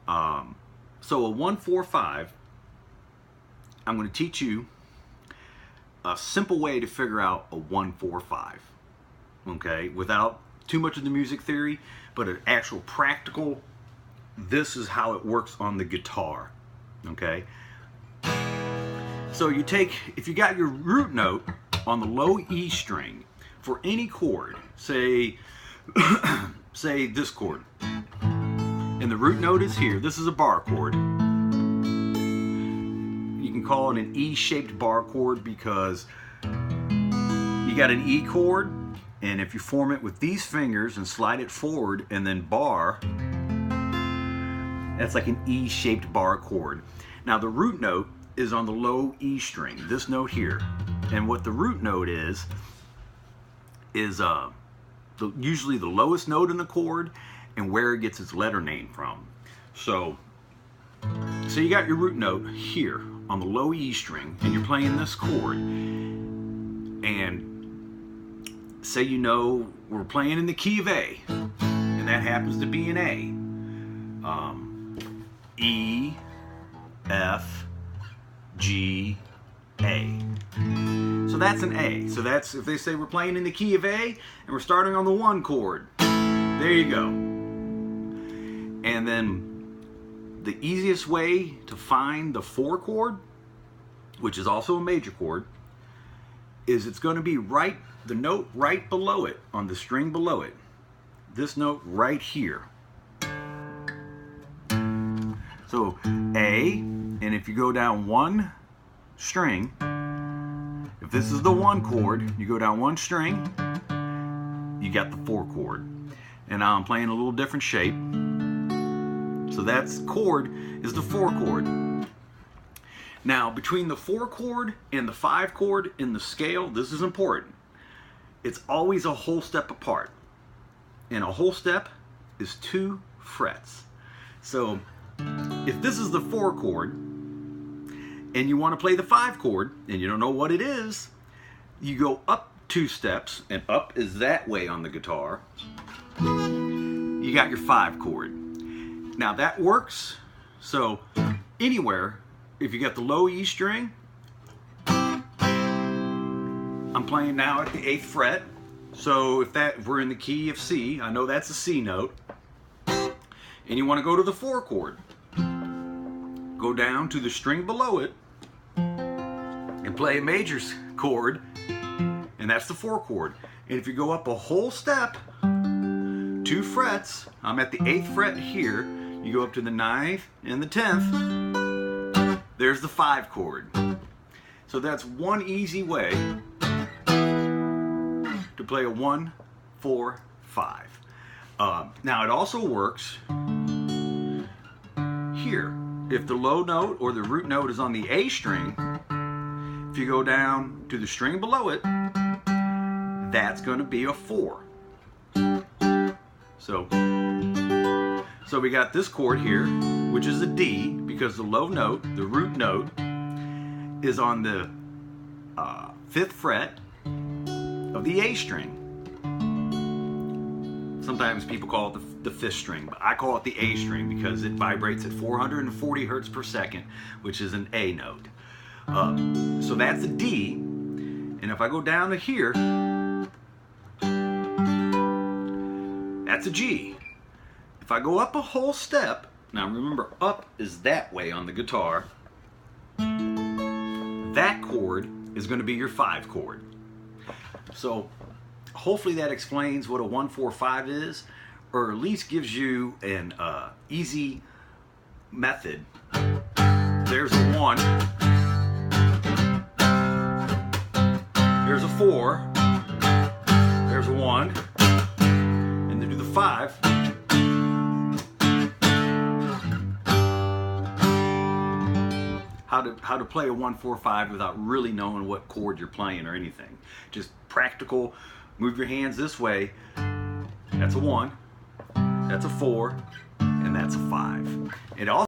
So a 1-4-5, I'm going to teach you a simple way to figure out a 1-4-5, okay, without too much of the music theory, but an actual practical, this is how it works on the guitar, okay? So you take, if you got your root note on the low E string for any chord, say, say this chord, and the root note is here, this is a bar chord. You can call it an E-shaped bar chord because you got an E chord, and if you form it with these fingers and slide it forward and then bar, that's like an E-shaped bar chord. Now the root note is on the low E string, this note here. And what the root note is usually the lowest note in the chord and where it gets its letter name from. So you got your root note here on the low E string and you're playing this chord, and say you know we're playing in the key of A, and that happens to be an A. E, F, G, A. So that's an A. So that's, if they say we're playing in the key of A and we're starting on the 1 chord, there you go. And then the easiest way to find the 4 chord, which is also a major chord, is it's going to be right, the note right below it, on the string below it. This note right here. So A, and if you go down 1 string, if this is the 1 chord, you go down 1 string, you got the 4 chord. And now I'm playing a little different shape. So that's chord is the 4 chord. Now between the 4 chord and the 5 chord in the scale, this is important. It's always a whole step apart. And a whole step is 2 frets. So if this is the 4 chord and you want to play the 5 chord and you don't know what it is, you go up 2 steps, and up is that way on the guitar. You got your 5 chord. Now that works, so anywhere, if you got the low E string, I'm playing now at the 8th fret, so if we're in the key of C, I know that's a C note, and you want to go to the 4 chord, go down to the string below it, and play a major chord, and that's the 4 chord. And if you go up a whole step, 2 frets, I'm at the 8th fret here, you go up to the 9th and the 10th, there's the 5 chord. So that's one easy way to play a 1-4-5. Now it also works here. If the low note or the root note is on the A string, if you go down to the string below it, that's going to be a 4. So we got this chord here, which is a D, because the low note, the root note, is on the 5th fret of the A string. Sometimes people call it the 5th string, but I call it the A string because it vibrates at 440 hertz per second, which is an A note. So that's a D, and if I go down to here, that's a G. If I go up a whole step, now remember up is that way on the guitar, that chord is going to be your 5 chord. So hopefully that explains what a 1-4-5 is, or at least gives you an easy method. There's a 1, there's a 4, there's a 1, and to do the 5, how to play a 1-4-5 without really knowing what chord you're playing or anything. Just practical, move your hands this way, that's a 1, that's a 4, and that's a 5. It also